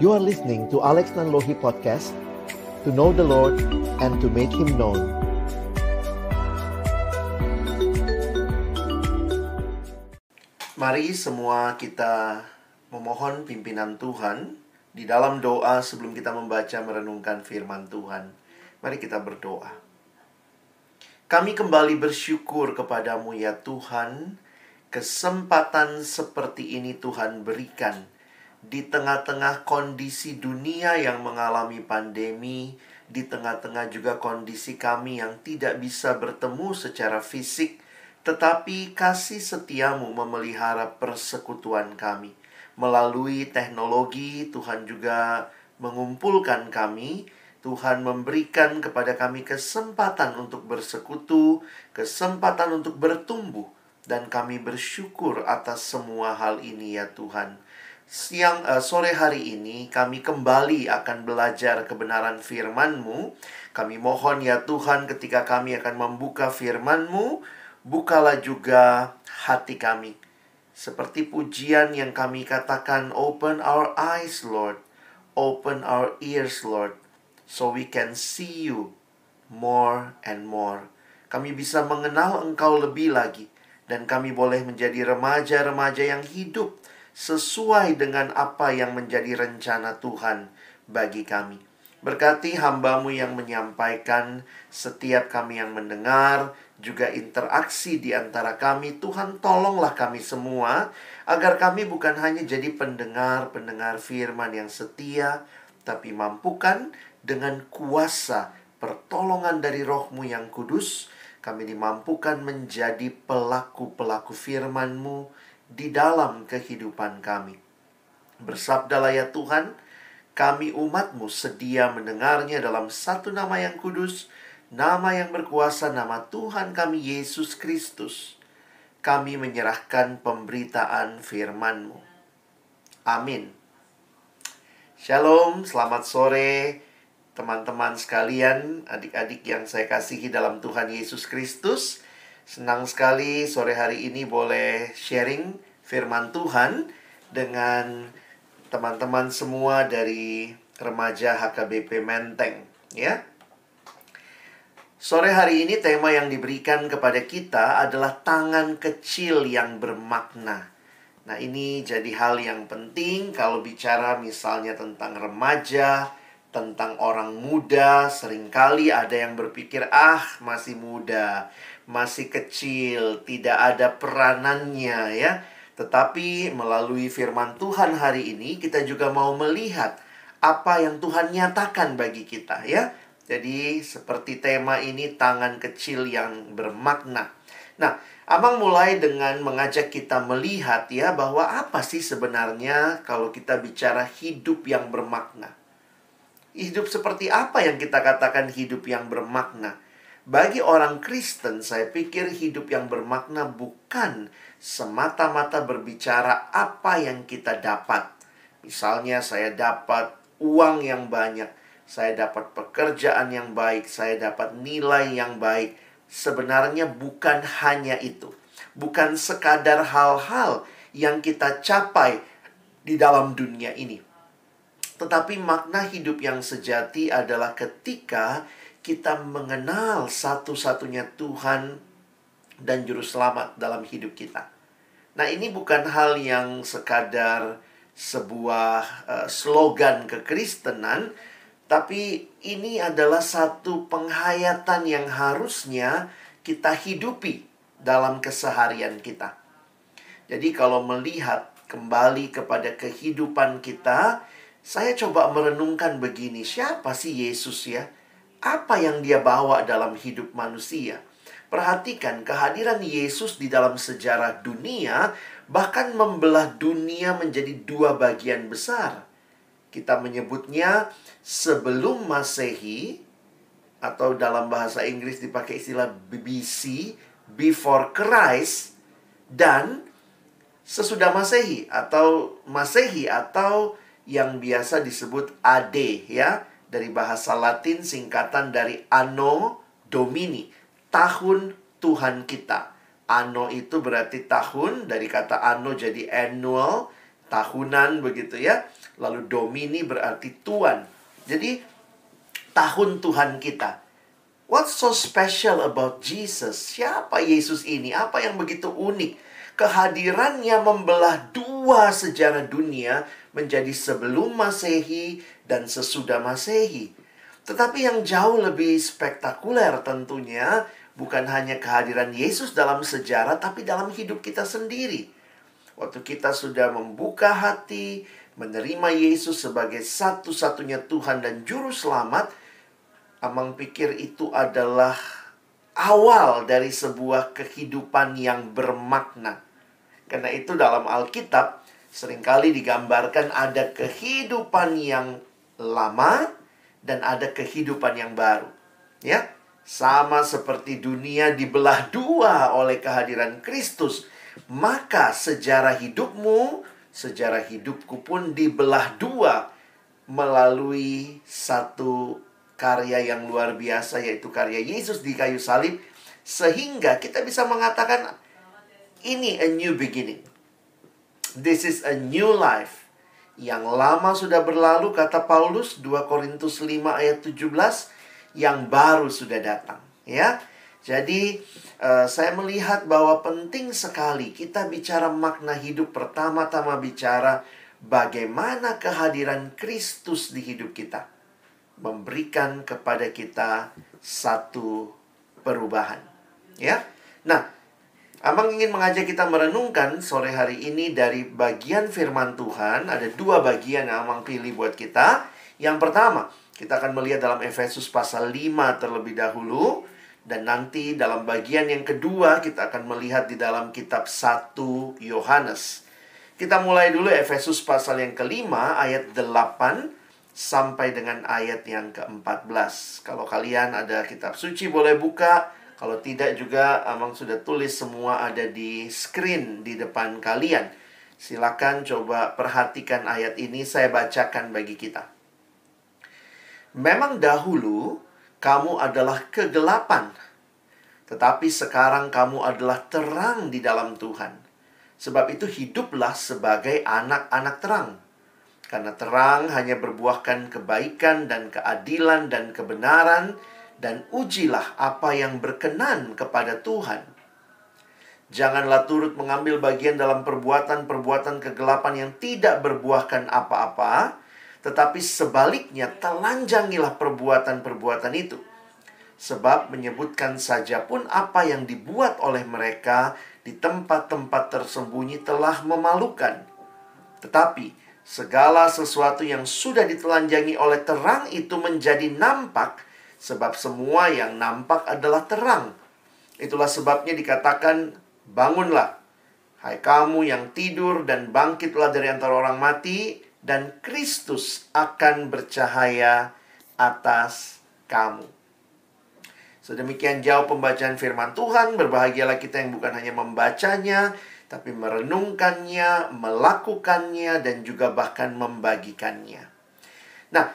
You are listening to Alex Nanlohi Podcast, to know the Lord and to make Him known. Mari semua kita memohon pimpinan Tuhan di dalam doa sebelum kita membaca merenungkan firman Tuhan. Mari kita berdoa. Kami kembali bersyukur kepadamu ya Tuhan, kesempatan seperti ini Tuhan berikan di tengah-tengah kondisi dunia yang mengalami pandemi, di tengah-tengah juga kondisi kami yang tidak bisa bertemu secara fisik, tetapi kasih setiamu memelihara persekutuan kami. Melalui teknologi, Tuhan juga mengumpulkan kami. Tuhan memberikan kepada kami kesempatan untuk bersekutu, kesempatan untuk bertumbuh, dan kami bersyukur atas semua hal ini ya Tuhan. Sore hari ini kami kembali akan belajar kebenaran firman-Mu. Kami mohon ya Tuhan, ketika kami akan membuka firman-Mu, bukalah juga hati kami. Seperti pujian yang kami katakan, open our eyes Lord, open our ears Lord, so we can see you more and more. Kami bisa mengenal Engkau lebih lagi, dan kami boleh menjadi remaja-remaja yang hidup sesuai dengan apa yang menjadi rencana Tuhan bagi kami. Berkati hamba-Mu yang menyampaikan, setiap kami yang mendengar, juga interaksi di antara kami. Tuhan tolonglah kami semua, agar kami bukan hanya jadi pendengar-pendengar firman yang setia, tapi mampukan dengan kuasa pertolongan dari Roh-Mu yang kudus, kami dimampukan menjadi pelaku-pelaku firman-Mu di dalam kehidupan kami. Bersabdalah ya Tuhan, kami umat-Mu sedia mendengarnya dalam satu nama yang kudus, nama yang berkuasa, nama Tuhan kami Yesus Kristus. Kami menyerahkan pemberitaan firman-Mu. Amin. Shalom, selamat sore teman-teman sekalian, adik-adik yang saya kasihi dalam Tuhan Yesus Kristus. Senang sekali sore hari ini boleh sharing firman Tuhan dengan teman-teman semua dari remaja HKBP Menteng, ya. Sore hari ini tema yang diberikan kepada kita adalah tangan kecil yang bermakna. Nah, ini jadi hal yang penting kalau bicara misalnya tentang remaja, tentang orang muda. Seringkali ada yang berpikir, masih muda, masih kecil, tidak ada peranannya ya. Tetapi melalui firman Tuhan hari ini, kita juga mau melihat apa yang Tuhan nyatakan bagi kita ya. Jadi seperti tema ini, tangan kecil yang bermakna. Nah, Abang mulai dengan mengajak kita melihat ya, bahwa apa sih sebenarnya kalau kita bicara hidup yang bermakna. Hidup seperti apa yang kita katakan hidup yang bermakna? Bagi orang Kristen, saya pikir hidup yang bermakna bukan semata-mata berbicara apa yang kita dapat. Misalnya saya dapat uang yang banyak, saya dapat pekerjaan yang baik, saya dapat nilai yang baik. Sebenarnya bukan hanya itu. Bukan sekadar hal-hal yang kita capai di dalam dunia ini. Tetapi makna hidup yang sejati adalah ketika kita mengenal satu-satunya Tuhan dan Juru Selamat dalam hidup kita. Nah, ini bukan hal yang sekadar sebuah slogan kekristenan, tapi ini adalah satu penghayatan yang harusnya kita hidupi dalam keseharian kita. Jadi kalau melihat kembali kepada kehidupan kita, saya coba merenungkan begini, siapa sih Yesus ya? Apa yang dia bawa dalam hidup manusia? Perhatikan kehadiran Yesus di dalam sejarah dunia, bahkan membelah dunia menjadi dua bagian besar. Kita menyebutnya sebelum Masehi, atau dalam bahasa Inggris dipakai istilah BC, before Christ, dan sesudah Masehi, atau yang biasa disebut AD ya, dari bahasa Latin singkatan dari Anno Domini, tahun Tuhan kita. Anno itu berarti tahun, dari kata anno jadi annual, tahunan begitu ya. Lalu Domini berarti Tuhan. Jadi tahun Tuhan kita. What's so special about Jesus? Siapa Yesus ini? Apa yang begitu unik? Kehadirannya membelah dua sejarah dunia menjadi sebelum Masehi dan sesudah Masehi. Tetapi yang jauh lebih spektakuler tentunya bukan hanya kehadiran Yesus dalam sejarah, tapi dalam hidup kita sendiri. Waktu kita sudah membuka hati, menerima Yesus sebagai satu-satunya Tuhan dan Juru Selamat, Amang pikir itu adalah awal dari sebuah kehidupan yang bermakna. Karena itu dalam Alkitab seringkali digambarkan ada kehidupan yang lama dan ada kehidupan yang baru. Ya, sama seperti dunia dibelah dua oleh kehadiran Kristus, maka sejarah hidupmu, sejarah hidupku pun dibelah dua melalui satu karya yang luar biasa, yaitu karya Yesus di kayu salib. Sehingga kita bisa mengatakan ini a new beginning. This is a new life. Yang lama sudah berlalu, kata Paulus 2 Korintus 5 ayat 17, yang baru sudah datang. Ya, jadi saya melihat bahwa penting sekali kita bicara makna hidup. Pertama-tama bicara bagaimana kehadiran Kristus di hidup kita memberikan kepada kita satu perubahan. Ya. Nah, Amang ingin mengajak kita merenungkan sore hari ini dari bagian firman Tuhan. Ada dua bagian yang Amang pilih buat kita. Yang pertama, kita akan melihat dalam Efesus pasal 5 terlebih dahulu. Dan nanti dalam bagian yang kedua, kita akan melihat di dalam kitab 1 Yohanes. Kita mulai dulu Efesus pasal yang kelima, ayat 8 sampai dengan ayat yang ke-14. Kalau kalian ada kitab suci boleh buka. Kalau tidak juga Amang sudah tulis semua ada di screen di depan kalian. Silakan coba perhatikan ayat ini, saya bacakan bagi kita. Memang dahulu kamu adalah kegelapan, tetapi sekarang kamu adalah terang di dalam Tuhan. Sebab itu hiduplah sebagai anak-anak terang. Karena terang hanya berbuahkan kebaikan dan keadilan dan kebenaran, dan ujilah apa yang berkenan kepada Tuhan. Janganlah turut mengambil bagian dalam perbuatan-perbuatan kegelapan yang tidak berbuahkan apa-apa, tetapi sebaliknya telanjangilah perbuatan-perbuatan itu. Sebab menyebutkan saja pun apa yang dibuat oleh mereka di tempat-tempat tersembunyi telah memalukan. Tetapi segala sesuatu yang sudah ditelanjangi oleh terang itu menjadi nampak, sebab semua yang nampak adalah terang. Itulah sebabnya dikatakan, bangunlah, hai kamu yang tidur, dan bangkitlah dari antara orang mati, dan Kristus akan bercahaya atas kamu. Sedemikian jauh pembacaan firman Tuhan. Berbahagialah kita yang bukan hanya membacanya, tapi merenungkannya, melakukannya, dan juga bahkan membagikannya. Nah,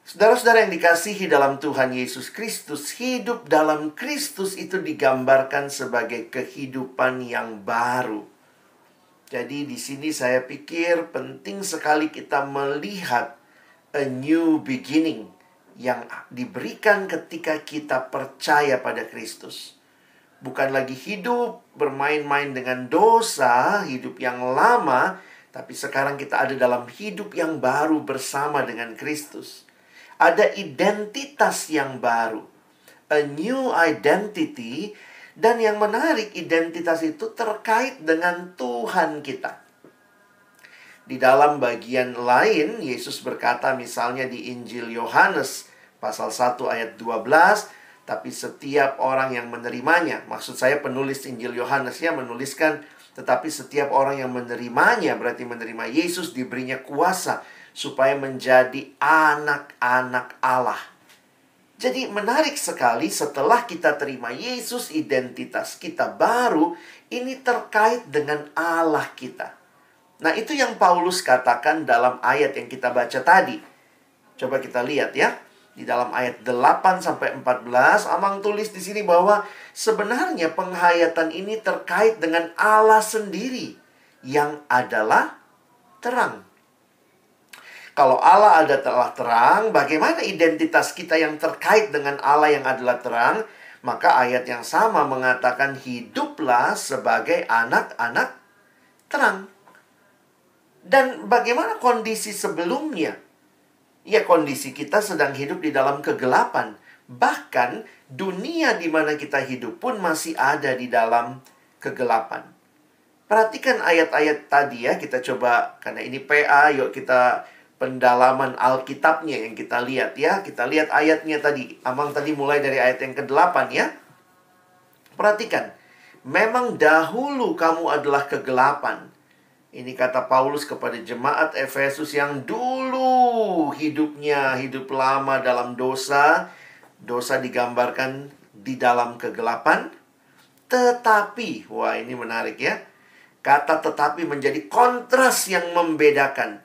saudara-saudara yang dikasihi dalam Tuhan Yesus Kristus, hidup dalam Kristus itu digambarkan sebagai kehidupan yang baru. Jadi di sini saya pikir penting sekali kita melihat a new beginning yang diberikan ketika kita percaya pada Kristus. Bukan lagi hidup bermain-main dengan dosa, hidup yang lama, tapi sekarang kita ada dalam hidup yang baru bersama dengan Kristus. Ada identitas yang baru, a new identity, dan yang menarik identitas itu terkait dengan Tuhan kita. Di dalam bagian lain, Yesus berkata misalnya di Injil Yohanes pasal 1 ayat 12, tapi setiap orang yang menerimanya, maksud saya penulis Injil Yohanes ya menuliskan, tetapi setiap orang yang menerimanya, berarti menerima Yesus, diberinya kuasa supaya menjadi anak-anak Allah. Jadi menarik sekali setelah kita terima Yesus, identitas kita baru, ini terkait dengan Allah kita. Nah, itu yang Paulus katakan dalam ayat yang kita baca tadi. Coba kita lihat ya. Di dalam ayat 8 sampai 14, Amang tulis di sini bahwa sebenarnya penghayatan ini terkait dengan Allah sendiri yang adalah terang. Kalau Allah adalah terang, bagaimana identitas kita yang terkait dengan Allah yang adalah terang? Maka ayat yang sama mengatakan hiduplah sebagai anak-anak terang. Dan bagaimana kondisi sebelumnya? Ya, kondisi kita sedang hidup di dalam kegelapan. Bahkan dunia di mana kita hidup pun masih ada di dalam kegelapan. Perhatikan ayat-ayat tadi ya, kita coba, karena ini PA, yuk kita pendalaman Alkitabnya yang kita lihat ya. Kita lihat ayatnya tadi. Amang tadi mulai dari ayat yang ke-8 ya. Perhatikan. Memang dahulu kamu adalah kegelapan. Ini kata Paulus kepada jemaat Efesus yang dulu hidupnya hidup lama dalam dosa. Dosa digambarkan di dalam kegelapan. Tetapi, wah ini menarik ya. Kata tetapi menjadi kontras yang membedakan.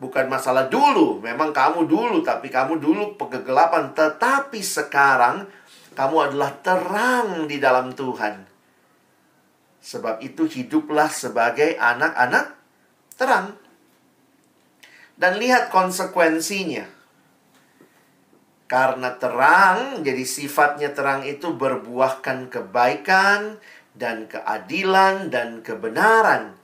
Bukan masalah dulu, memang kamu dulu, tapi kamu dulu kegelapan. Tetapi sekarang, kamu adalah terang di dalam Tuhan. Sebab itu hiduplah sebagai anak-anak terang. Dan lihat konsekuensinya. Karena terang, jadi sifatnya terang itu berbuahkan kebaikan, dan keadilan, dan kebenaran.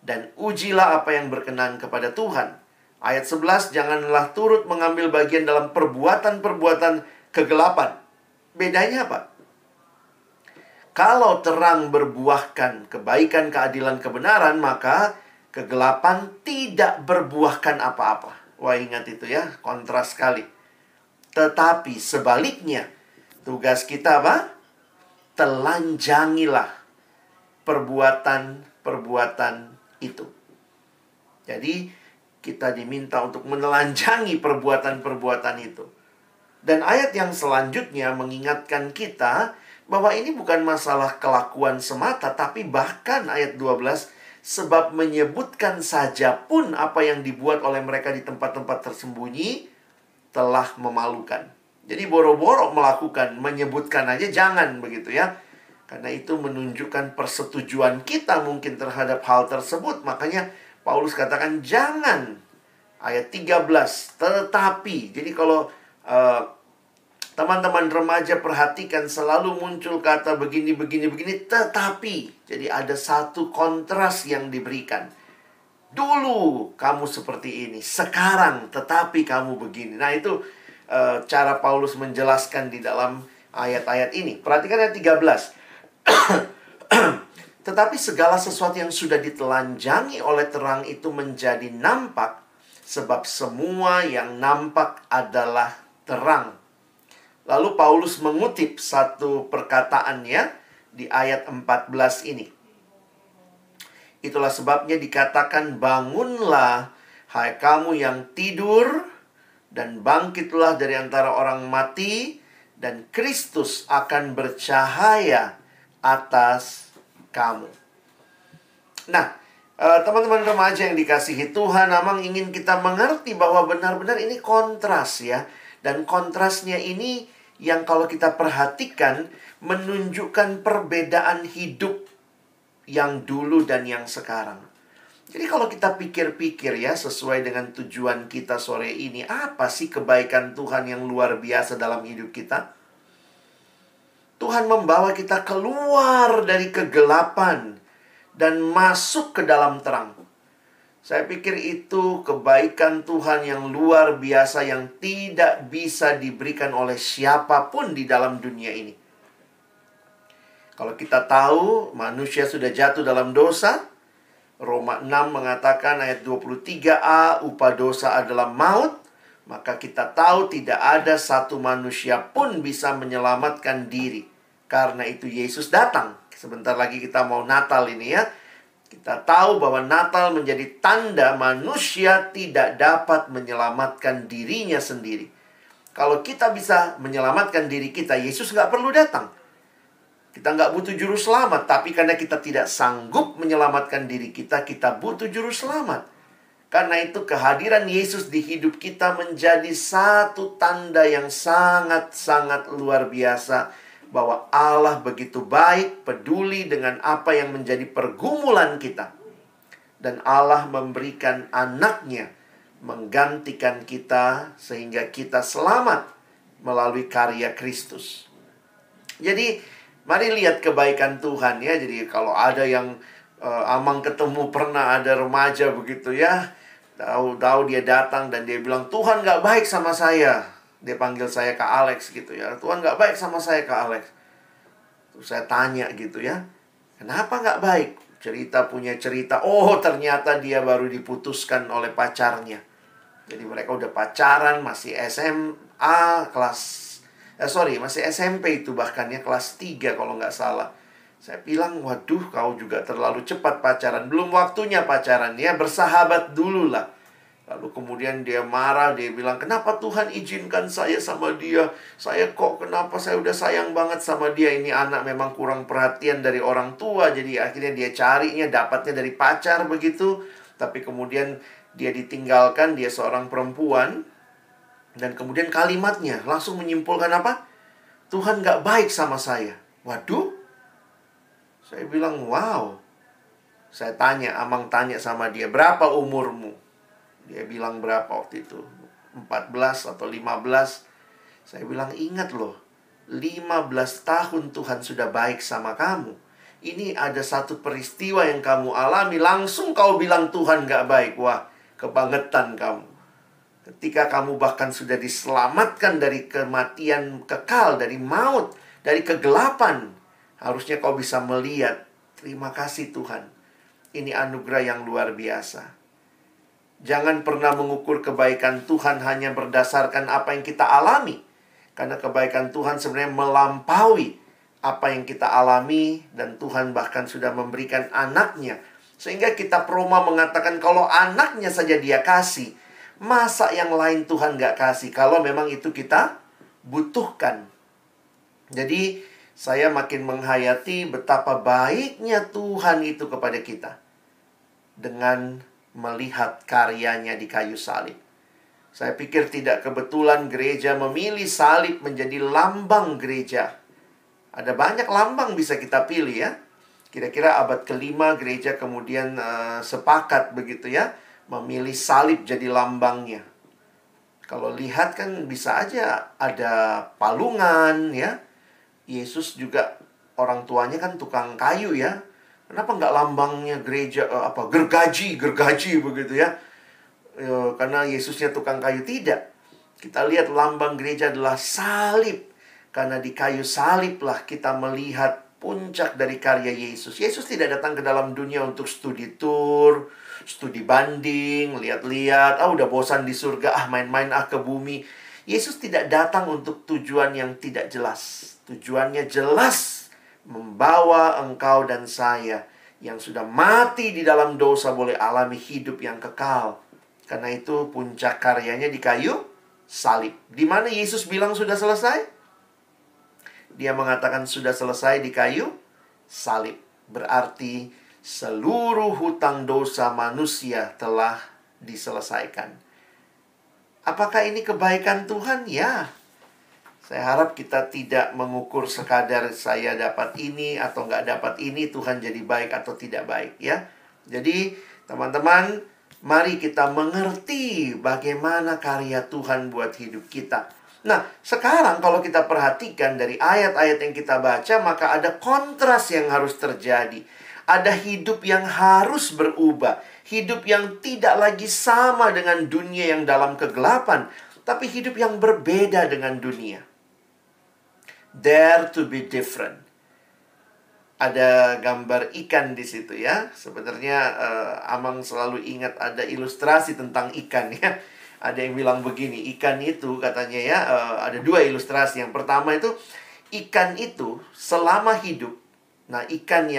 Dan ujilah apa yang berkenan kepada Tuhan. Ayat 11, janganlah turut mengambil bagian dalam perbuatan-perbuatan kegelapan. Bedanya apa? Kalau terang berbuahkan kebaikan, keadilan, kebenaran, maka kegelapan tidak berbuahkan apa-apa. Wah, ingat itu ya, kontras sekali. Tetapi sebaliknya, tugas kita apa? Telanjangilah perbuatan-perbuatan itu. Jadi, kita diminta untuk menelanjangi perbuatan-perbuatan itu. Dan ayat yang selanjutnya mengingatkan kita bahwa ini bukan masalah kelakuan semata, tapi bahkan ayat 12, sebab menyebutkan saja pun apa yang dibuat oleh mereka di tempat-tempat tersembunyi telah memalukan. Jadi boro-boro melakukan, menyebutkan aja jangan begitu ya. Karena itu menunjukkan persetujuan kita mungkin terhadap hal tersebut. Makanya Paulus katakan jangan. Ayat 13, tetapi. Jadi kalau teman-teman remaja perhatikan selalu muncul kata begini, tetapi. Jadi ada satu kontras yang diberikan. Dulu kamu seperti ini, sekarang tetapi kamu begini. Nah itu cara Paulus menjelaskan di dalam ayat-ayat ini. Perhatikan ayat 13. Tetapi segala sesuatu yang sudah ditelanjangi oleh terang itu menjadi nampak, sebab semua yang nampak adalah terang. Lalu Paulus mengutip satu perkataannya di ayat 14 ini. Itulah sebabnya dikatakan, bangunlah, hai kamu yang tidur, dan bangkitlah dari antara orang mati, dan Kristus akan bercahaya atas kamu. Nah, teman-teman remaja yang dikasihi Tuhan, memang ingin kita mengerti bahwa benar-benar ini kontras ya. Dan kontrasnya ini yang kalau kita perhatikan menunjukkan perbedaan hidup yang dulu dan yang sekarang. Jadi kalau kita pikir-pikir ya, sesuai dengan tujuan kita sore ini, apa sih kebaikan Tuhan yang luar biasa dalam hidup kita? Tuhan membawa kita keluar dari kegelapan dan masuk ke dalam terang. Saya pikir itu kebaikan Tuhan yang luar biasa yang tidak bisa diberikan oleh siapapun di dalam dunia ini. Kalau kita tahu manusia sudah jatuh dalam dosa, Roma 6 mengatakan ayat 23a, upah dosa adalah maut. Maka kita tahu tidak ada satu manusia pun bisa menyelamatkan diri. Karena itu Yesus datang. Sebentar lagi kita mau Natal ini ya. Kita tahu bahwa Natal menjadi tanda manusia tidak dapat menyelamatkan dirinya sendiri. Kalau kita bisa menyelamatkan diri kita, Yesus nggak perlu datang. Kita nggak butuh juru selamat. Tapi karena kita tidak sanggup menyelamatkan diri kita, kita butuh juru selamat. Karena itu kehadiran Yesus di hidup kita menjadi satu tanda yang sangat-sangat luar biasa. Bahwa Allah begitu baik, peduli dengan apa yang menjadi pergumulan kita. Dan Allah memberikan anaknya menggantikan kita sehingga kita selamat melalui karya Kristus. Jadi mari lihat kebaikan Tuhan ya. Jadi kalau ada yang Amang ketemu pernah ada remaja begitu ya, tahu-tahu dia datang dan dia bilang, Tuhan gak baik sama saya. Dia panggil saya Kak Alex gitu ya. Tuhan gak baik sama saya Kak Alex. Terus saya tanya gitu ya, kenapa gak baik? Punya cerita, oh ternyata dia baru diputuskan oleh pacarnya. Jadi mereka udah pacaran, masih SMA masih SMP itu bahkan ya, kelas 3 kalau nggak salah. Saya bilang, waduh kau juga terlalu cepat pacaran. Belum waktunya pacaran ya, bersahabat dulu lah. Lalu kemudian dia marah, dia bilang, kenapa Tuhan izinkan saya sama dia? Kenapa saya udah sayang banget sama dia? Ini anak memang kurang perhatian dari orang tua. Jadi akhirnya dia carinya, dapatnya dari pacar begitu. Tapi kemudian dia ditinggalkan, dia seorang perempuan. Dan kemudian kalimatnya langsung menyimpulkan apa? Tuhan gak baik sama saya. Waduh. Saya bilang, wow. Saya tanya, Amang tanya sama dia, berapa umurmu? Dia bilang berapa waktu itu? 14 atau 15. Saya bilang, ingat loh, 15 tahun Tuhan sudah baik sama kamu. Ini ada satu peristiwa yang kamu alami, langsung kau bilang Tuhan gak baik. Wah, kebangetan kamu. Ketika kamu bahkan sudah diselamatkan dari kematian kekal, dari maut, dari kegelapan, harusnya kau bisa melihat, terima kasih Tuhan. Ini anugerah yang luar biasa. Jangan pernah mengukur kebaikan Tuhan hanya berdasarkan apa yang kita alami. Karena kebaikan Tuhan sebenarnya melampaui apa yang kita alami. Dan Tuhan bahkan sudah memberikan anaknya. Sehingga kita Roma mengatakan kalau anaknya saja dia kasih, masa yang lain Tuhan gak kasih? Kalau memang itu kita butuhkan. Jadi saya makin menghayati betapa baiknya Tuhan itu kepada kita. Dengan melihat karyanya di kayu salib. Saya pikir tidak kebetulan gereja memilih salib menjadi lambang gereja. Ada banyak lambang bisa kita pilih ya. Kira-kira abad ke-5 gereja kemudian sepakat begitu ya, memilih salib jadi lambangnya. Kalau lihat kan bisa aja ada palungan ya. Yesus juga orang tuanya kan tukang kayu ya. Kenapa nggak lambangnya gereja gergaji begitu ya? Karena Yesusnya tukang kayu. Tidak. Kita lihat lambang gereja adalah salib. Karena di kayu salib lah kita melihat puncak dari karya Yesus. Yesus tidak datang ke dalam dunia untuk studi tour, studi banding, lihat-lihat, udah bosan di surga, main-main ke bumi. Yesus tidak datang untuk tujuan yang tidak jelas. Tujuannya jelas. Membawa engkau dan saya yang sudah mati di dalam dosa boleh alami hidup yang kekal. Karena itu puncak karyanya di kayu salib. Di mana Yesus bilang sudah selesai? Dia mengatakan sudah selesai di kayu salib. Berarti seluruh hutang dosa manusia telah diselesaikan. Apakah ini kebaikan Tuhan? Ya. Saya harap kita tidak mengukur sekadar saya dapat ini atau nggak dapat ini, Tuhan jadi baik atau tidak baik ya. Jadi teman-teman, mari kita mengerti bagaimana karya Tuhan buat hidup kita. Nah, sekarang kalau kita perhatikan dari ayat-ayat yang kita baca, maka ada kontras yang harus terjadi. Ada hidup yang harus berubah. Hidup yang tidak lagi sama dengan dunia yang dalam kegelapan, tapi hidup yang berbeda dengan dunia. Dare to be different. Ada gambar ikan di situ ya. Sebenarnya Amang selalu ingat ada ilustrasi tentang ikan ya. Ada yang bilang begini, ikan itu katanya ya, ada dua ilustrasi. Yang pertama itu, ikan itu selama hidup. Nah, ikan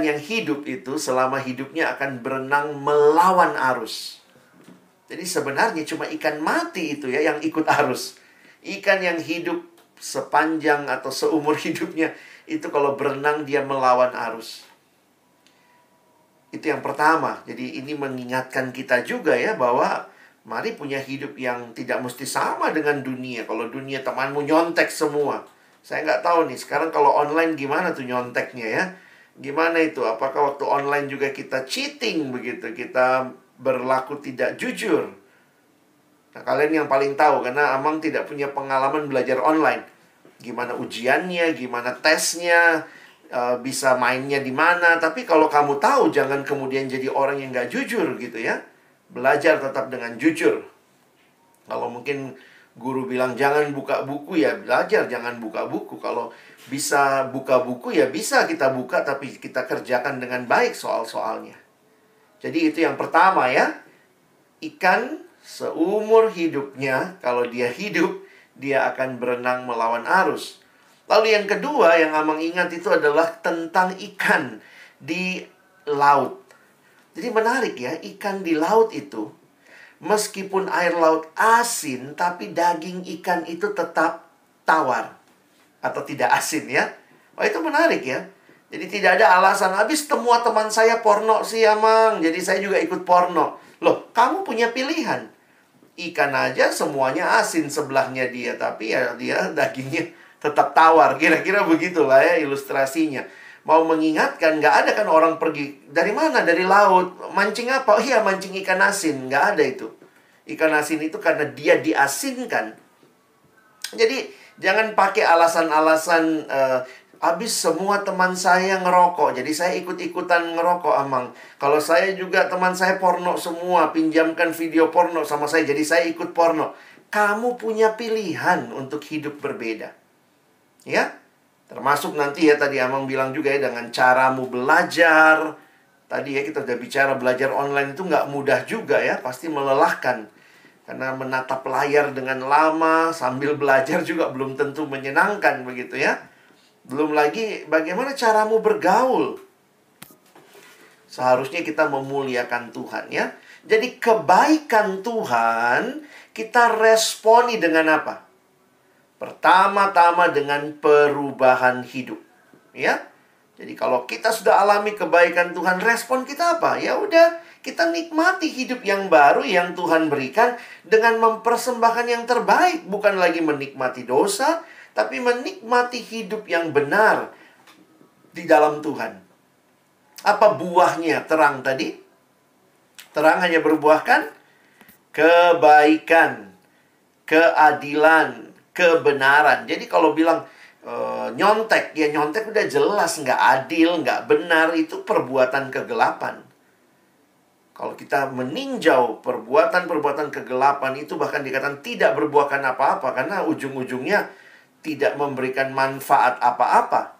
yang hidup itu selama hidupnya akan berenang melawan arus. Jadi sebenarnya cuma ikan mati itu ya yang ikut arus. Ikan yang hidup sepanjang atau seumur hidupnya itu kalau berenang dia melawan arus. Itu yang pertama. Jadi ini mengingatkan kita juga ya bahwa mari punya hidup yang tidak mesti sama dengan dunia. Kalau dunia temanmu nyontek semua. Saya nggak tahu nih sekarang kalau online gimana tuh nyonteknya ya. Gimana itu? Apakah waktu online juga kita cheating begitu? Kita berlaku tidak jujur? Nah, kalian yang paling tahu karena Amang tidak punya pengalaman belajar online. Gimana ujiannya, gimana tesnya, bisa mainnya di mana. Tapi kalau kamu tahu, jangan kemudian jadi orang yang gak jujur gitu ya. Belajar tetap dengan jujur. Kalau mungkin guru bilang jangan buka buku, ya belajar jangan buka buku. Kalau bisa buka buku, ya bisa kita buka, tapi kita kerjakan dengan baik soal-soalnya. Jadi itu yang pertama ya. Ikan seumur hidupnya, kalau dia hidup, dia akan berenang melawan arus. Lalu yang kedua yang Amang ingat itu adalah tentang ikan di laut. Jadi menarik ya, ikan di laut itu, meskipun air laut asin, tapi daging ikan itu tetap tawar. Atau tidak asin ya. Wah, itu menarik ya. Jadi tidak ada alasan, habis semua teman saya porno sih Amang, jadi saya juga ikut porno. Loh, kamu punya pilihan. Ikan aja semuanya asin sebelahnya dia, tapi ya dia dagingnya tetap tawar. Kira-kira begitulah ya ilustrasinya. Mau mengingatkan, nggak ada kan orang pergi. Dari mana? Dari laut. Mancing apa? Oh iya, mancing ikan asin. Nggak ada itu. Ikan asin itu karena dia diasinkan. Jadi, jangan pakai alasan-alasan, habis semua teman saya ngerokok, jadi saya ikut-ikutan ngerokok, Amang. Kalau saya juga teman saya porno semua, pinjamkan video porno sama saya, jadi saya ikut porno. Kamu punya pilihan untuk hidup berbeda. Ya? Termasuk nanti ya, tadi Amang bilang juga ya, dengan caramu belajar. Tadi ya kita udah bicara belajar online itu nggak mudah juga ya, pasti melelahkan. Karena menatap layar dengan lama sambil belajar juga belum tentu menyenangkan begitu ya. Belum lagi bagaimana caramu bergaul. Seharusnya kita memuliakan Tuhan ya. Jadi kebaikan Tuhan kita responi dengan apa? Pertama-tama dengan perubahan hidup, ya. Jadi kalau kita sudah alami kebaikan Tuhan, respon kita apa? Ya udah, kita nikmati hidup yang baru yang Tuhan berikan dengan mempersembahkan yang terbaik, bukan lagi menikmati dosa, tapi menikmati hidup yang benar di dalam Tuhan. Apa buahnya terang tadi? Terang hanya berbuahkan kebaikan, keadilan, kebenaran. Jadi kalau bilang nyontek, ya nyontek udah jelas nggak adil, nggak benar, itu perbuatan kegelapan. Kalau kita meninjau perbuatan-perbuatan kegelapan itu bahkan dikatakan tidak berbuahkan apa-apa karena ujung-ujungnya tidak memberikan manfaat apa-apa.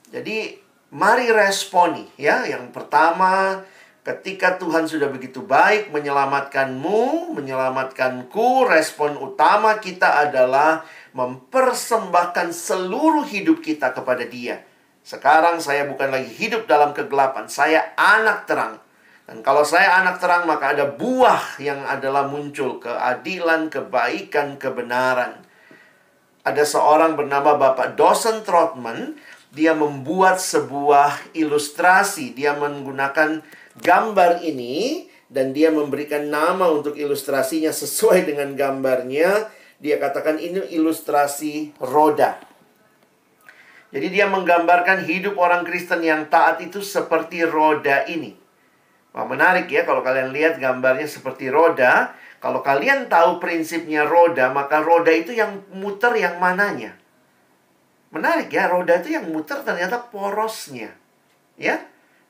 Jadi mari responi ya. Yang pertama, ketika Tuhan sudah begitu baik menyelamatkanmu, menyelamatkanku, respon utama kita adalah mempersembahkan seluruh hidup kita kepada Dia. Sekarang saya bukan lagi hidup dalam kegelapan, saya anak terang. Dan kalau saya anak terang, maka ada buah yang adalah muncul, keadilan, kebaikan, kebenaran. Ada seorang bernama Bapak Dawson Trotman, dia membuat sebuah ilustrasi, dia menggunakan gambar ini, dan dia memberikan nama untuk ilustrasinya sesuai dengan gambarnya. Dia katakan ini ilustrasi roda. Jadi dia menggambarkan hidup orang Kristen yang taat itu seperti roda ini. Wah, menarik ya kalau kalian lihat gambarnya seperti roda. Kalau kalian tahu prinsipnya roda, maka roda itu yang muter yang mananya? Menarik ya, roda itu yang muter ternyata porosnya. Ya.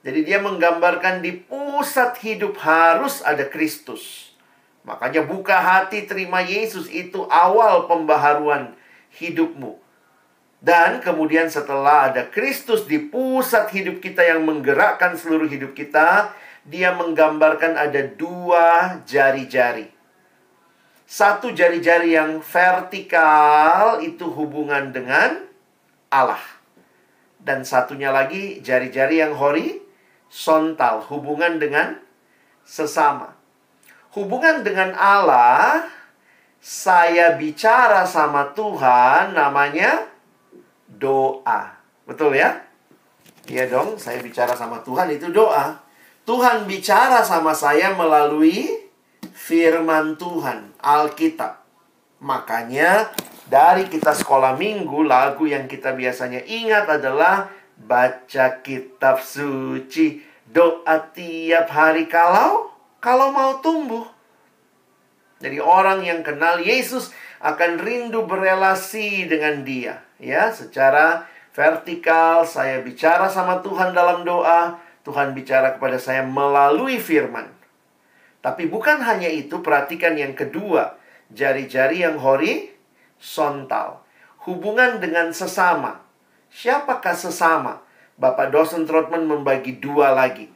Jadi dia menggambarkan di pusat hidup harus ada Kristus. Makanya buka hati, terima Yesus, itu awal pembaharuan hidupmu. Dan kemudian setelah ada Kristus di pusat hidup kita yang menggerakkan seluruh hidup kita, dia menggambarkan ada dua jari-jari. Satu jari-jari yang vertikal itu hubungan dengan Allah. Dan satunya lagi jari-jari yang horizontal, hubungan dengan sesama. Hubungan dengan Allah, saya bicara sama Tuhan, namanya doa. Betul ya? Iya dong, saya bicara sama Tuhan itu doa. Tuhan bicara sama saya melalui firman Tuhan, Alkitab. Makanya dari kita sekolah minggu, lagu yang kita biasanya ingat adalah baca kitab suci, doa tiap hari kalau mau tumbuh. Jadi orang yang kenal Yesus akan rindu berelasi dengan Dia. Ya, secara vertikal saya bicara sama Tuhan dalam doa, Tuhan bicara kepada saya melalui firman. Tapi bukan hanya itu, perhatikan yang kedua, jari-jari yang horizontal. Hubungan dengan sesama. Siapakah sesama? Bapak dosen Trotman membagi dua lagi.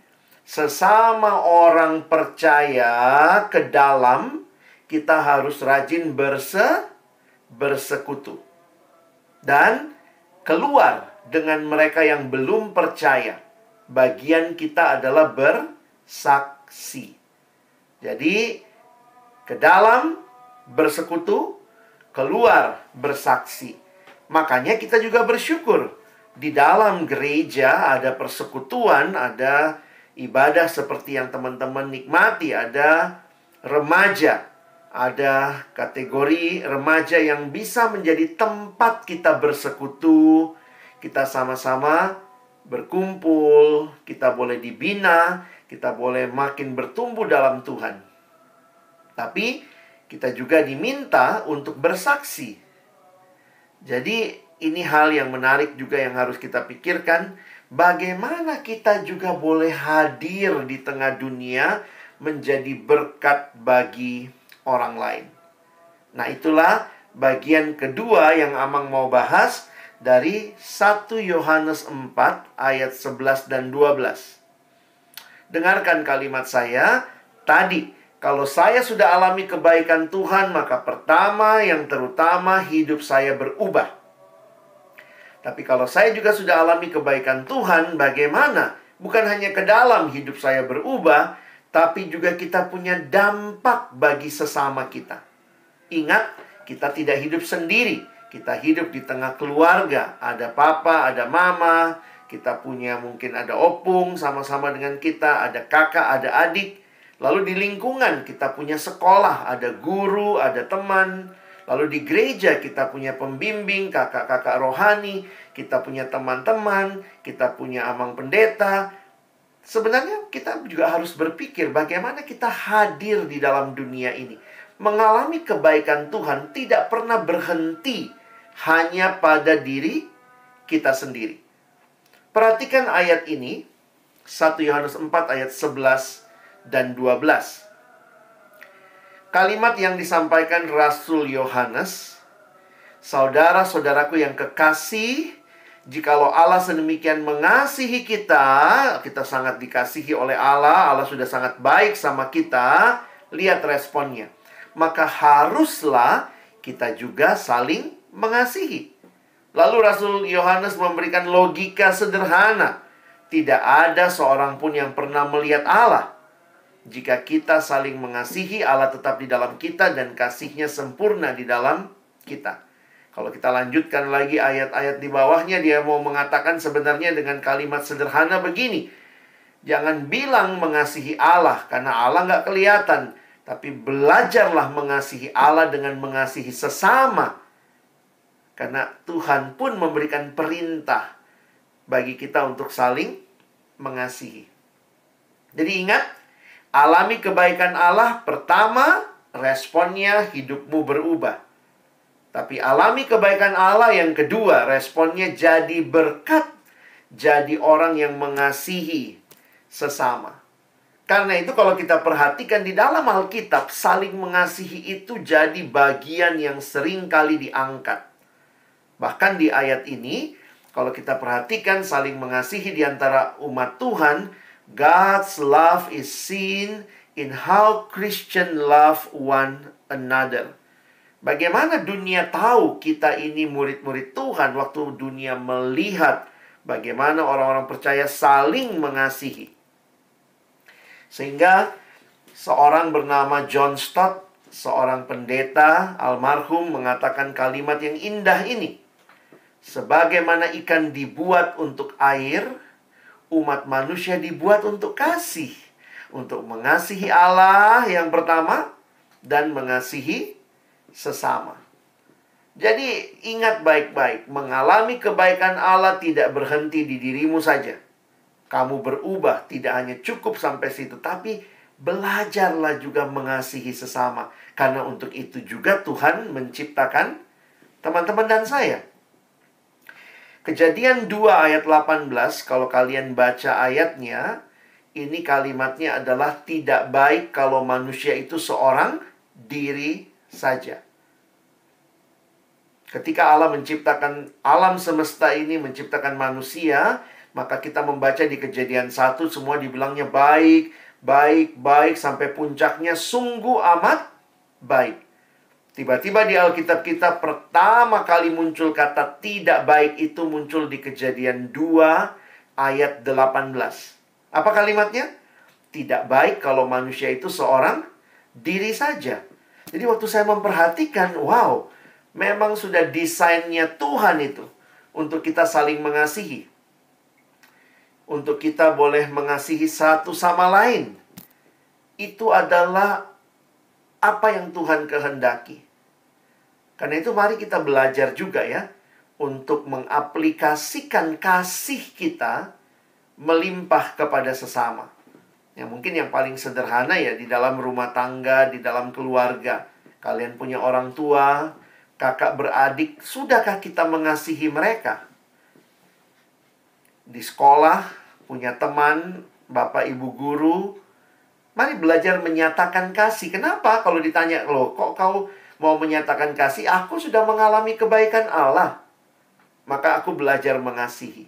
Sesama orang percaya ke dalam, kita harus rajin bersekutu. Dan keluar dengan mereka yang belum percaya. Bagian kita adalah bersaksi. Jadi, ke dalam bersekutu, keluar bersaksi. Makanya kita juga bersyukur. Di dalam gereja ada persekutuan, ada ibadah seperti yang teman-teman nikmati, ada remaja. Ada kategori remaja yang bisa menjadi tempat kita bersekutu. Kita sama-sama berkumpul, kita boleh dibina, kita boleh makin bertumbuh dalam Tuhan. Tapi kita juga diminta untuk bersaksi. Jadi ini hal yang menarik juga yang harus kita pikirkan. Bagaimana kita juga boleh hadir di tengah dunia menjadi berkat bagi orang lain. Nah, itulah bagian kedua yang Amang mau bahas dari 1 Yohanes 4 ayat 11 dan 12. Dengarkan kalimat saya tadi. Kalau saya sudah alami kebaikan Tuhan, maka pertama yang terutama hidup saya berubah. Tapi kalau saya juga sudah alami kebaikan Tuhan, bagaimana? Bukan hanya ke dalam hidup saya berubah, tapi juga kita punya dampak bagi sesama kita. Ingat, kita tidak hidup sendiri. Kita hidup di tengah keluarga. Ada papa, ada mama. Kita punya mungkin ada opung sama-sama dengan kita. Ada kakak, ada adik. Lalu di lingkungan kita punya sekolah. Ada guru, ada teman. Lalu di gereja kita punya pembimbing, kakak-kakak rohani. Kita punya teman-teman. Kita punya amang pendeta. Sebenarnya kita juga harus berpikir bagaimana kita hadir di dalam dunia ini. Mengalami kebaikan Tuhan tidak pernah berhenti hanya pada diri kita sendiri. Perhatikan ayat ini, 1 Yohanes 4 ayat 11 dan 12. Kalimat yang disampaikan Rasul Yohanes, saudara-saudaraku yang kekasih, jikalau Allah sedemikian mengasihi kita, kita sangat dikasihi oleh Allah, Allah sudah sangat baik sama kita, lihat responnya. Maka haruslah kita juga saling mengasihi. Lalu Rasul Yohanes memberikan logika sederhana. Tidak ada seorang pun yang pernah melihat Allah. Jika kita saling mengasihi, Allah tetap di dalam kita dan kasihnya sempurna di dalam kita. Kalau kita lanjutkan lagi ayat-ayat di bawahnya, dia mau mengatakan sebenarnya dengan kalimat sederhana begini. Jangan bilang mengasihi Allah, karena Allah nggak kelihatan. Tapi belajarlah mengasihi Allah dengan mengasihi sesama. Karena Tuhan pun memberikan perintah bagi kita untuk saling mengasihi. Jadi ingat, alami kebaikan Allah, pertama, responnya hidupmu berubah. Tapi alami kebaikan Allah yang kedua, responnya jadi berkat. Jadi orang yang mengasihi sesama. Karena itu kalau kita perhatikan di dalam Alkitab, saling mengasihi itu jadi bagian yang sering kali diangkat. Bahkan di ayat ini, kalau kita perhatikan saling mengasihi di antara umat Tuhan, God's love is seen in how Christian love one another. Bagaimana dunia tahu kita ini murid-murid Tuhan waktu dunia melihat bagaimana orang-orang percaya saling mengasihi. Sehingga seorang bernama John Stott, seorang pendeta almarhum, mengatakan kalimat yang indah ini. Sebagaimana ikan dibuat untuk air, umat manusia dibuat untuk kasih. Untuk mengasihi Allah yang pertama dan mengasihi sesama. Jadi ingat baik-baik, mengalami kebaikan Allah tidak berhenti di dirimu saja. Kamu berubah tidak hanya cukup sampai situ, tapi belajarlah juga mengasihi sesama. Karena untuk itu juga Tuhan menciptakan teman-teman dan saya. Kejadian 2 ayat 18, kalau kalian baca ayatnya, ini kalimatnya adalah tidak baik kalau manusia itu seorang diri saja. Ketika Allah menciptakan alam semesta ini, menciptakan manusia, maka kita membaca di Kejadian 1, semua dibilangnya baik, baik, baik, sampai puncaknya sungguh amat baik. Tiba-tiba di Alkitab kita pertama kali muncul kata tidak baik itu muncul di Kejadian 2 ayat 18. Apa kalimatnya? Tidak baik kalau manusia itu seorang diri saja. Jadi waktu saya memperhatikan, wow, memang sudah desainnya Tuhan itu untuk kita saling mengasihi. Untuk kita boleh mengasihi satu sama lain. Itu adalah apa yang Tuhan kehendaki. Karena itu mari kita belajar juga ya, untuk mengaplikasikan kasih kita melimpah kepada sesama. Ya, mungkin yang paling sederhana ya, di dalam rumah tangga, di dalam keluarga. Kalian punya orang tua, kakak beradik, sudahkah kita mengasihi mereka? Di sekolah, punya teman, bapak ibu guru, mari belajar menyatakan kasih. Kenapa? Kalau ditanya, loh kok kau mau menyatakan kasih? Aku sudah mengalami kebaikan Allah. Maka aku belajar mengasihi.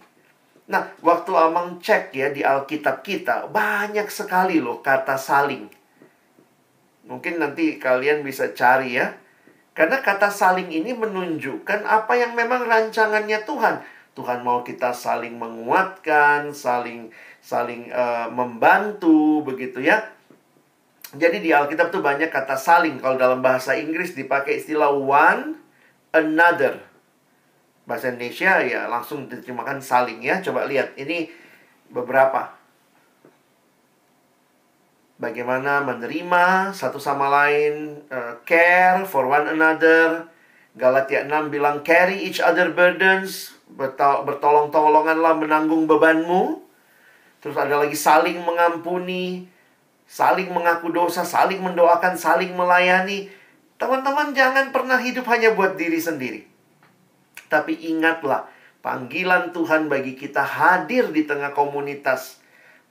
Nah, waktu Amang cek ya di Alkitab kita, banyak sekali loh kata saling. Mungkin nanti kalian bisa cari ya. Karena kata saling ini menunjukkan apa yang memang rancangannya Tuhan. Tuhan mau kita saling menguatkan, saling membantu, begitu ya. Jadi di Alkitab tuh banyak kata saling. Kalau dalam bahasa Inggris dipakai istilah one another. Bahasa Indonesia ya langsung diterjemahkan saling ya. Coba lihat, ini beberapa. Bagaimana menerima satu sama lain, care for one another. Galatia 6 bilang carry each other burdens, bertolong-tolonganlah menanggung bebanmu. Terus ada lagi saling mengampuni, saling mengaku dosa, saling mendoakan, saling melayani. Teman-teman jangan pernah hidup hanya buat diri sendiri. Tapi ingatlah, panggilan Tuhan bagi kita hadir di tengah komunitas,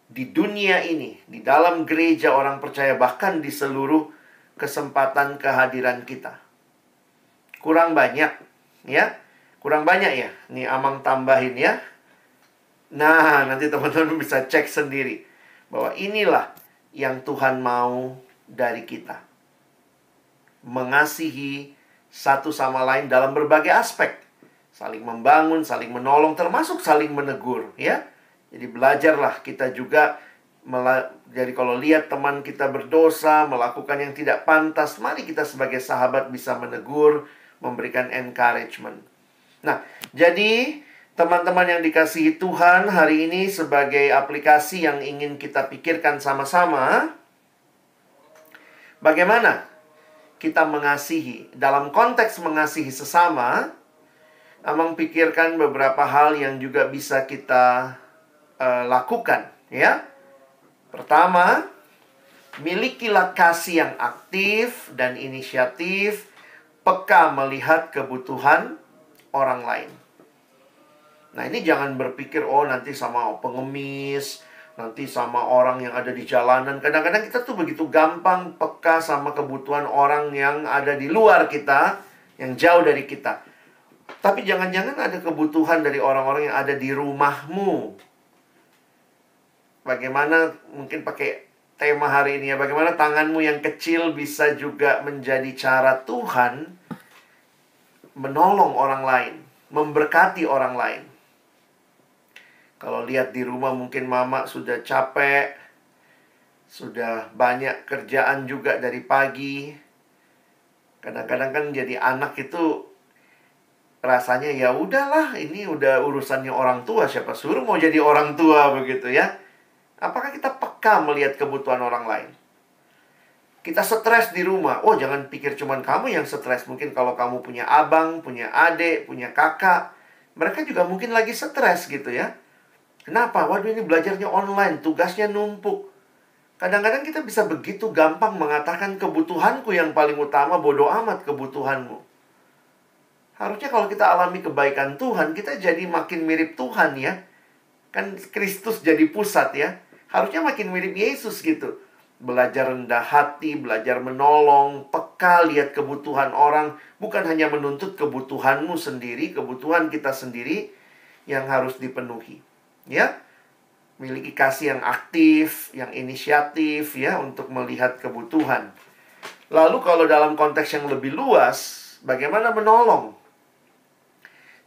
di dunia ini, di dalam gereja orang percaya, bahkan di seluruh kesempatan kehadiran kita. Kurang banyak, ya. Kurang banyak ya. Nih Amang tambahin ya. Nah, nanti teman-teman bisa cek sendiri. Bahwa inilah yang Tuhan mau dari kita. Mengasihi satu sama lain dalam berbagai aspek. Saling membangun, saling menolong, termasuk saling menegur, ya. Jadi belajarlah kita juga. Jadi kalau lihat teman kita berdosa, melakukan yang tidak pantas, mari kita sebagai sahabat bisa menegur, memberikan encouragement. Nah, jadi teman-teman yang dikasihi Tuhan, hari ini sebagai aplikasi yang ingin kita pikirkan sama-sama, bagaimana kita mengasihi. Dalam konteks mengasihi sesama, Amang pikirkan beberapa hal yang juga bisa kita lakukan, ya. Pertama, milikilah kasih yang aktif dan inisiatif, peka melihat kebutuhan orang lain. Nah, ini jangan berpikir, oh nanti sama pengemis, nanti sama orang yang ada di jalanan. Kadang-kadang kita tuh begitu gampang peka sama kebutuhan orang yang ada di luar kita, yang jauh dari kita. Tapi jangan-jangan ada kebutuhan dari orang-orang yang ada di rumahmu. Bagaimana, mungkin pakai tema hari ini ya, bagaimana tanganmu yang kecil bisa juga menjadi cara Tuhan menolong orang lain, memberkati orang lain. Kalau lihat di rumah mungkin mama sudah capek, sudah banyak kerjaan juga dari pagi. Kadang-kadang kan jadi anak itu rasanya ya udahlah, ini udah urusannya orang tua, siapa suruh mau jadi orang tua begitu ya. Apakah kita peka melihat kebutuhan orang lain? Kita stres di rumah. Oh, jangan pikir cuman kamu yang stres. Mungkin kalau kamu punya abang, punya adik, punya kakak, mereka juga mungkin lagi stres gitu ya. Kenapa? Waduh, ini belajarnya online, tugasnya numpuk. Kadang-kadang kita bisa begitu gampang mengatakan kebutuhanku yang paling utama, bodoh amat kebutuhanmu. Harusnya kalau kita alami kebaikan Tuhan, kita jadi makin mirip Tuhan ya. Kan Kristus jadi pusat ya. Harusnya makin mirip Yesus gitu. Belajar rendah hati, belajar menolong, peka lihat kebutuhan orang. Bukan hanya menuntut kebutuhanmu sendiri, kebutuhan kita sendiri yang harus dipenuhi. Ya, miliki kasih yang aktif, yang inisiatif ya, untuk melihat kebutuhan. Lalu kalau dalam konteks yang lebih luas, bagaimana menolong?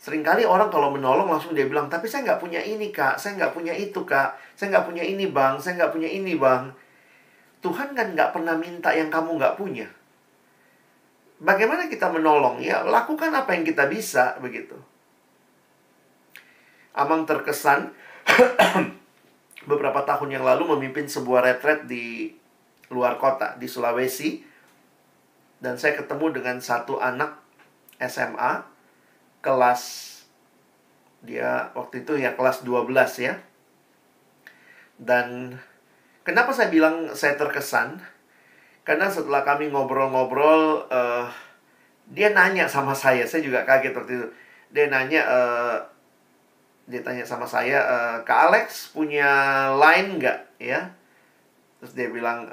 Seringkali orang kalau menolong langsung dia bilang, tapi saya nggak punya ini kak, saya nggak punya itu kak, saya nggak punya ini bang, saya nggak punya ini bang. Tuhan kan nggak pernah minta yang kamu nggak punya. Bagaimana kita menolong? Ya, lakukan apa yang kita bisa, begitu. Amang terkesan beberapa tahun yang lalu memimpin sebuah retret di luar kota, di Sulawesi. Dan saya ketemu dengan satu anak SMA, kelas, dia waktu itu ya kelas 12 ya. Dan kenapa saya bilang saya terkesan? Karena setelah kami ngobrol-ngobrol, dia nanya sama saya juga kaget waktu itu. Dia nanya, dia tanya sama saya, Kak Alex punya line nggak? Ya. Terus dia bilang,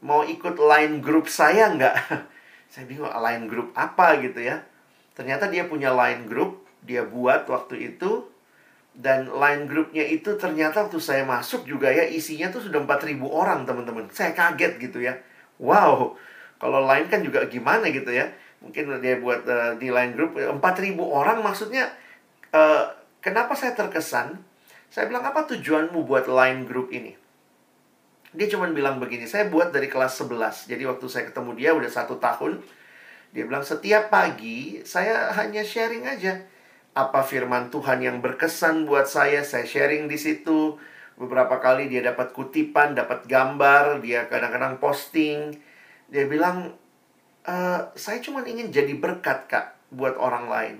mau ikut line group saya nggak? Saya bingung, line group apa gitu ya. Ternyata dia punya line group, dia buat waktu itu. Dan line grupnya itu ternyata waktu saya masuk juga ya, isinya tuh sudah 4.000 orang teman-teman. Saya kaget gitu ya. Wow, kalau line kan juga gimana gitu ya. Mungkin dia buat di line group 4.000 orang, maksudnya kenapa saya terkesan? Saya bilang, apa tujuanmu buat line group ini? Dia cuma bilang begini, saya buat dari kelas 11. Jadi waktu saya ketemu dia udah 1 tahun. Dia bilang, setiap pagi saya hanya sharing aja apa firman Tuhan yang berkesan buat saya sharing di situ. Beberapa kali dia dapat kutipan, dapat gambar, dia kadang-kadang posting. Dia bilang, saya cuma ingin jadi berkat kak buat orang lain.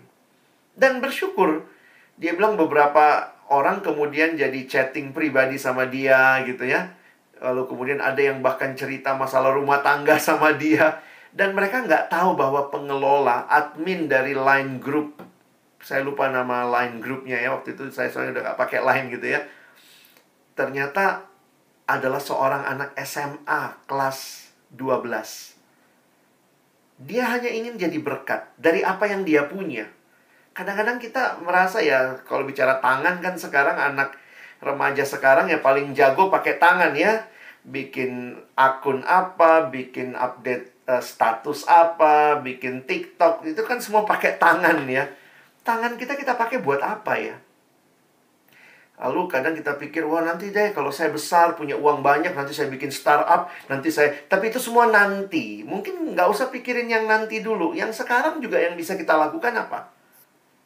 Dan bersyukur, dia bilang beberapa orang kemudian jadi chatting pribadi sama dia gitu ya. Lalu kemudian ada yang bahkan cerita masalah rumah tangga sama dia. Dan mereka nggak tahu bahwa pengelola, admin dari line group, saya lupa nama line grupnya ya, waktu itu saya soalnya udah gak pakai line gitu ya, ternyata adalah seorang anak SMA kelas 12. Dia hanya ingin jadi berkat dari apa yang dia punya. Kadang-kadang kita merasa ya, kalau bicara tangan kan sekarang anak remaja sekarang ya paling jago pakai tangan ya. Bikin akun apa, bikin update status apa, bikin TikTok, itu kan semua pakai tangan ya. Tangan kita pakai buat apa ya? Lalu kadang kita pikir, wah nanti deh kalau saya besar, punya uang banyak, nanti saya bikin startup, nanti saya... Tapi itu semua nanti. Mungkin nggak usah pikirin yang nanti dulu. Yang sekarang juga yang bisa kita lakukan apa?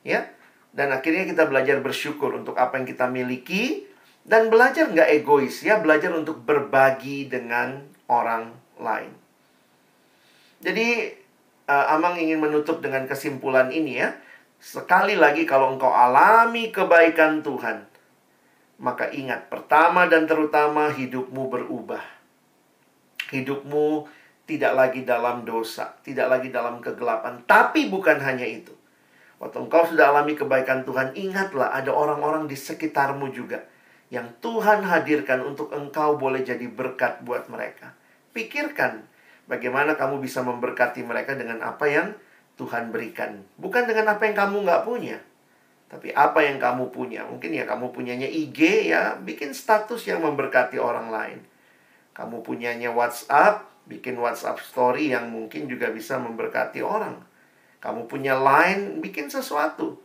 Ya? Dan akhirnya kita belajar bersyukur untuk apa yang kita miliki. Dan belajar nggak egois ya. Belajar untuk berbagi dengan orang lain. Jadi, Amang ingin menutup dengan kesimpulan ini ya. Sekali lagi kalau engkau alami kebaikan Tuhan, maka ingat, pertama dan terutama hidupmu berubah. Hidupmu tidak lagi dalam dosa, tidak lagi dalam kegelapan. Tapi bukan hanya itu. Waktu engkau sudah alami kebaikan Tuhan, ingatlah ada orang-orang di sekitarmu juga yang Tuhan hadirkan untuk engkau boleh jadi berkat buat mereka. Pikirkan bagaimana kamu bisa memberkati mereka dengan apa yang Tuhan berikan. Bukan dengan apa yang kamu nggak punya, tapi apa yang kamu punya. Mungkin ya kamu punyanya IG ya, bikin status yang memberkati orang lain. Kamu punyanya WhatsApp, bikin WhatsApp story yang mungkin juga bisa memberkati orang. Kamu punya Line, bikin sesuatu.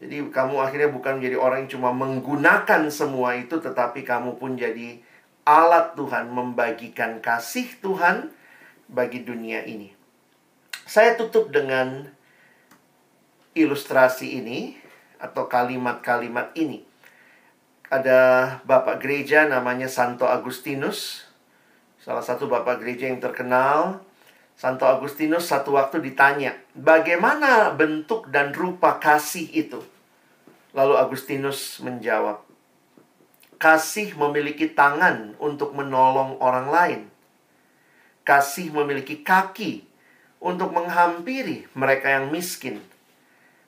Jadi kamu akhirnya bukan menjadi orang yang cuma menggunakan semua itu, tetapi kamu pun jadi alat Tuhan membagikan kasih Tuhan bagi dunia ini. Saya tutup dengan ilustrasi ini atau kalimat-kalimat ini. Ada bapak gereja namanya Santo Agustinus. Salah satu bapak gereja yang terkenal, Santo Agustinus, satu waktu ditanya, bagaimana bentuk dan rupa kasih itu? Lalu Agustinus menjawab, kasih memiliki tangan untuk menolong orang lain. Kasih memiliki kaki untuk menghampiri mereka yang miskin.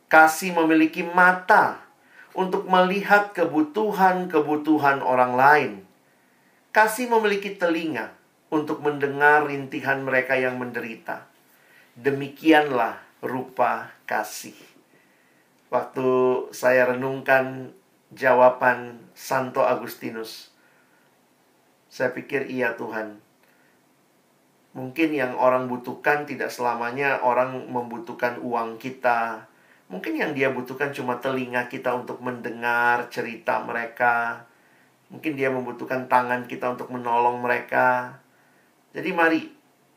Kasih memiliki mata untuk melihat kebutuhan-kebutuhan orang lain. Kasih memiliki telinga untuk mendengar rintihan mereka yang menderita. Demikianlah rupa kasih. Waktu saya renungkan jawaban Santo Agustinus, saya pikir iya Tuhan. Mungkin yang orang butuhkan tidak selamanya orang membutuhkan uang kita. Mungkin yang dia butuhkan cuma telinga kita untuk mendengar cerita mereka. Mungkin dia membutuhkan tangan kita untuk menolong mereka. Jadi mari,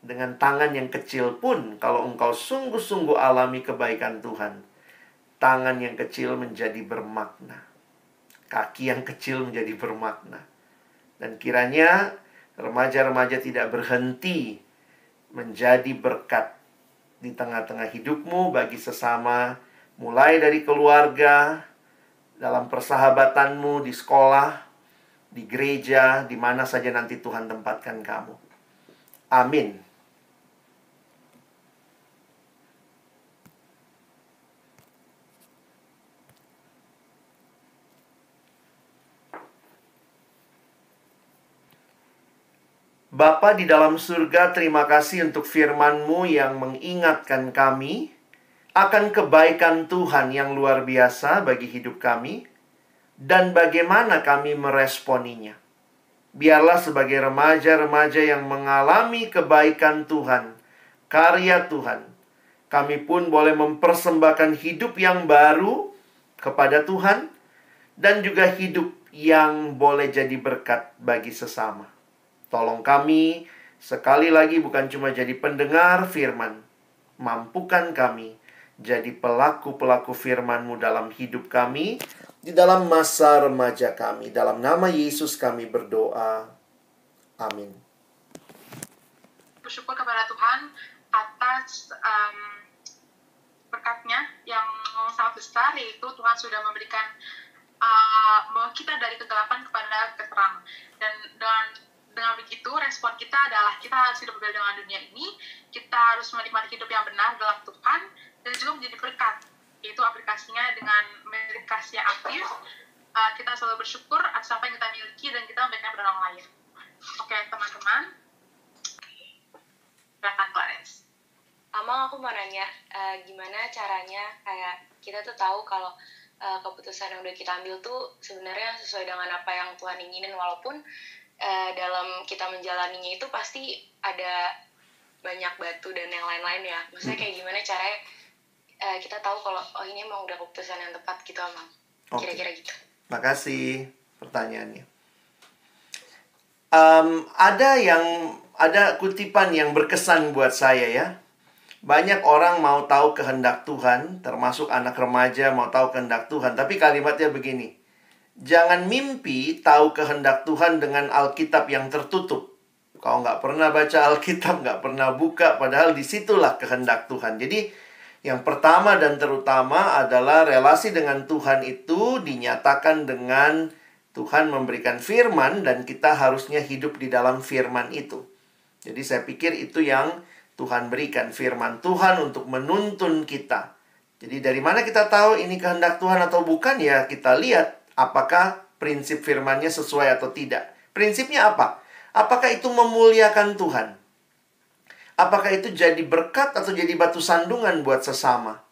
dengan tangan yang kecil pun, kalau engkau sungguh-sungguh alami kebaikan Tuhan, tangan yang kecil menjadi bermakna. Kaki yang kecil menjadi bermakna. Dan kiranya remaja-remaja tidak berhenti menjadi berkat di tengah-tengah hidupmu bagi sesama, mulai dari keluarga, dalam persahabatanmu, di sekolah, di gereja, di mana saja nanti Tuhan tempatkan kamu. Amin. Bapa di dalam surga, terima kasih untuk firman-Mu yang mengingatkan kami akan kebaikan Tuhan yang luar biasa bagi hidup kami dan bagaimana kami meresponinya. Biarlah sebagai remaja-remaja yang mengalami kebaikan Tuhan, karya Tuhan, kami pun boleh mempersembahkan hidup yang baru kepada Tuhan dan juga hidup yang boleh jadi berkat bagi sesama. Tolong kami sekali lagi bukan cuma jadi pendengar firman, mampukan kami jadi pelaku-pelaku firman-Mu dalam hidup kami, di dalam masa remaja kami. Dalam nama Yesus kami berdoa. Amin. Bersyukur kepada Tuhan atas berkatnya yang sangat besar, yaitu Tuhan sudah memberikan kita dari kegelapan kepada keterang. Dan dengan begitu, respon kita adalah kita harus hidup berbeda dengan dunia ini, kita harus menikmati hidup yang benar dalam Tuhan, dan juga menjadi berkat. Yaitu aplikasinya dengan meditasi yang aktif, kita selalu bersyukur atas apa yang kita miliki dan kita memberikan kepada orang lain. Oke, teman-teman. Silakan, Clarence. Amang, aku mau nanya, gimana caranya kayak kita tuh tahu kalau keputusan yang udah kita ambil tuh sebenarnya sesuai dengan apa yang Tuhan inginin, walaupun dalam kita menjalaninya itu pasti ada banyak batu dan yang lain-lain ya. Maksudnya kayak gimana caranya kita tahu kalau ini emang udah keputusan yang tepat gitu, Amang. Kira-kira gitu. Makasih pertanyaannya. Ada kutipan yang berkesan buat saya ya. Banyak orang mau tahu kehendak Tuhan, termasuk anak remaja mau tahu kehendak Tuhan. Tapi kalimatnya begini, jangan mimpi tahu kehendak Tuhan dengan Alkitab yang tertutup. Kau nggak pernah baca Alkitab, nggak pernah buka, padahal disitulah kehendak Tuhan. Jadi yang pertama dan terutama adalah relasi dengan Tuhan itu dinyatakan dengan Tuhan memberikan firman dan kita harusnya hidup di dalam firman itu. Jadi saya pikir itu yang Tuhan berikan, firman Tuhan untuk menuntun kita. Jadi dari mana kita tahu ini kehendak Tuhan atau bukan? Ya kita lihat apakah prinsip firmannya sesuai atau tidak. Prinsipnya apa? Apakah itu memuliakan Tuhan? Apakah itu jadi berkat atau jadi batu sandungan buat sesama?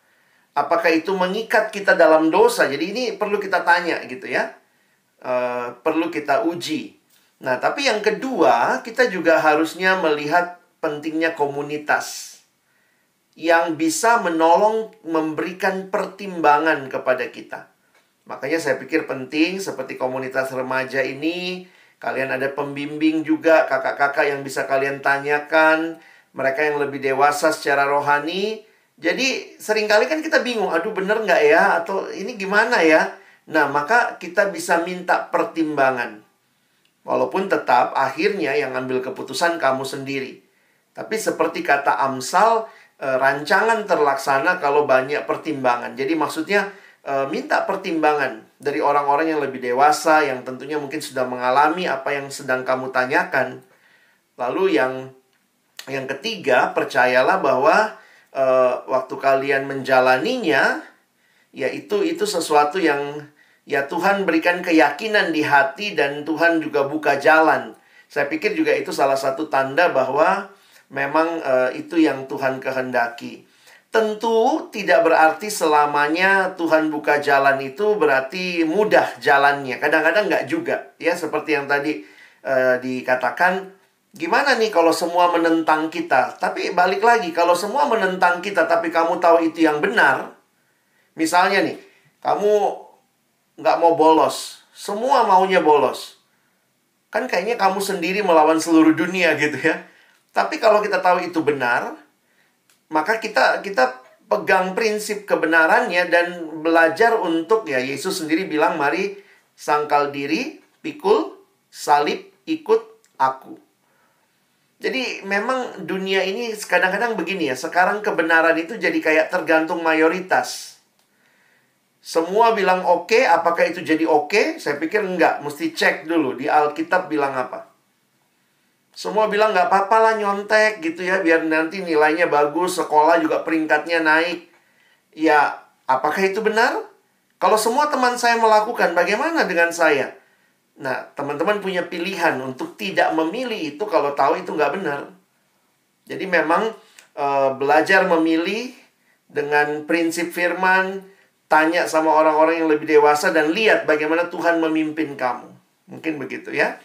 Apakah itu mengikat kita dalam dosa? Jadi ini perlu kita tanya gitu ya. Perlu kita uji. Nah, tapi yang kedua, kita juga harusnya melihat pentingnya komunitas yang bisa menolong, memberikan pertimbangan kepada kita. Makanya saya pikir penting seperti komunitas remaja ini, kalian ada pembimbing juga, kakak-kakak yang bisa kalian tanyakan, mereka yang lebih dewasa secara rohani. Jadi seringkali kan kita bingung, aduh bener nggak ya? Atau ini gimana ya? Nah, maka kita bisa minta pertimbangan. Walaupun tetap akhirnya yang ambil keputusan kamu sendiri. Tapi seperti kata Amsal, rancangan terlaksana kalau banyak pertimbangan. Jadi maksudnya minta pertimbangan dari orang-orang yang lebih dewasa, yang tentunya mungkin sudah mengalami apa yang sedang kamu tanyakan. Lalu yang ketiga, percayalah bahwa waktu kalian menjalaninya, ya itu sesuatu yang ya Tuhan berikan keyakinan di hati dan Tuhan juga buka jalan. Saya pikir juga itu salah satu tanda bahwa memang itu yang Tuhan kehendaki. Tentu tidak berarti selamanya Tuhan buka jalan itu berarti mudah jalannya. Kadang-kadang nggak juga. Ya, seperti yang tadi dikatakan, gimana nih kalau semua menentang kita? Tapi balik lagi, kalau semua menentang kita tapi kamu tahu itu yang benar. Misalnya nih, kamu nggak mau bolos. Semua maunya bolos. Kan kayaknya kamu sendiri melawan seluruh dunia gitu ya. Tapi kalau kita tahu itu benar, maka kita pegang prinsip kebenarannya dan belajar untuk, ya Yesus sendiri bilang, mari sangkal diri, pikul, salib, ikut aku. Jadi memang dunia ini kadang-kadang begini ya. Sekarang kebenaran itu jadi kayak tergantung mayoritas. Semua bilang oke, apakah itu jadi oke? Saya pikir enggak, mesti cek dulu di Alkitab bilang apa. Semua bilang nggak apa-apa lah nyontek gitu ya, biar nanti nilainya bagus, sekolah juga peringkatnya naik. Ya, apakah itu benar? Kalau semua teman saya melakukan, bagaimana dengan saya? Nah, teman-teman punya pilihan untuk tidak memilih itu kalau tahu itu nggak benar. Jadi memang belajar memilih dengan prinsip firman, tanya sama orang-orang yang lebih dewasa dan lihat bagaimana Tuhan memimpin kamu. Mungkin begitu ya.